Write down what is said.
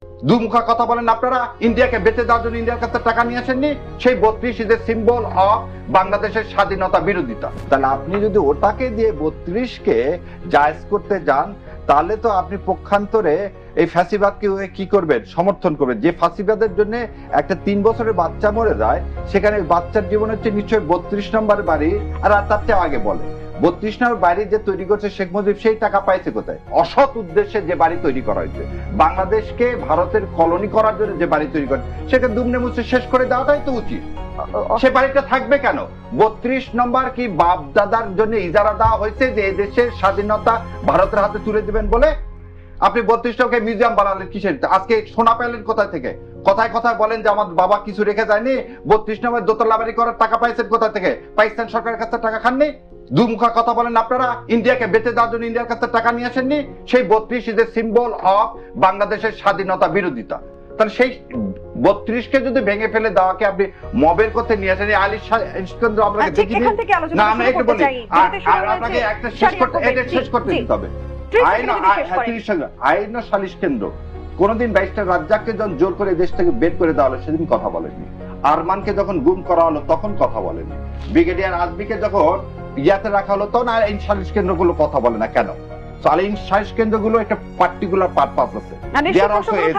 দুমুখা কথা বলেন আপনারা। ইন্ডিয়াকে বেঁচে দেওয়ার জন্য ইন্ডিয়ার কাছে টাকা নিয়ে আসেননি। সেই 32 ইজ এ সিম্বল অফ বাংলাদেশের স্বাধীনতা বিরোধিতা। তাহলে আপনি যদি ওটাকে দিয়ে 32কে জায়েজ করতে যান, তাহলে তো আপনি পক্ষান্তরে এই ফ্যাসিবাদকে কি করবেন? সমর্থন করবেন। যে ফাঁসিবাদের জন্য একটা 3 বছরের বাচ্চা মরে যায়, সেখানে বাচ্চার জীবন হচ্ছে নিশ্চয়ই 32 নম্বর বাড়ি। আর তার চেয়ে আগে বলে 32 নম্বর বাড়ি যে তৈরি করছে শেখ মুজিব, সেই টাকা পাইছে কোথায়? অসৎ উদ্দেশ্যে যে বাড়ি তৈরি করা হয়েছে, বাংলাদেশকে ভারতের কলোনি করার জন্য যে বাড়ি তৈরি করে, সেটা দুমনে মুছে শেষ করে দেওয়াটাই তো উচিত। সে বাড়িটা থাকবে কেন? 32 নম্বর কি বাপ দাদার জন্য ইজারা দেওয়া হয়েছে যে দেশের স্বাধীনতা ভারতের হাতে তুলে দিবেন বলে? আপনি 32টাকে মিউজিয়াম বানালেন কিসের? আজকে সোনা পেলেন কোথায় থেকে? কথায় কথায় বলেন যে আমার বাবা কিছু রেখে যায়নি। 32 নম্বর দোতলা বাড়ি করার টাকা পাইছেন কোথা থেকে? পাকিস্তান সরকারের কাছে টাকা খাননি। দুমুখা কথা বলেন আপনারা। ইন্ডিয়াকে বেঁচে দেওয়ার জন্য ইন্ডিয়ার কাছে টাকা নিয়ে আসেননি। সেই 32 ইজ এ সিম্বল অফ বাংলাদেশের স্বাধীনতা বিরোধিতা। তাহলে সেই 32কে যদি ভেঙে ফেলে দেওয়াকে আপনি মবের করতে নিয়ে আসেন, আলী ইস্কন্দ আমরা দেখিনি না। আমরা একটু বলি, আর আপনাকে একটা শেষ করতে দিতে হবে। আইন ও সালিশ কেন্দ্র কোনদিন ব্যারিস্টার রাজ্জাককে যখন জোর করে দেশ থেকে বের করে দেওয়া হলো, সেদিন কথা বলেননি। আরমানকে যখন গুম করা হলো, তখন কথা বলেনি। ব্রিগেডিয়ার আজমিকে যখন ইয়াতে রাখা হলো, তখন আইন সালিশ কেন্দ্রগুলো কথা বলে না কেন? আইন সালিশ কেন্দ্রগুলো একটা পার্টিকুলার পারপাস আছে।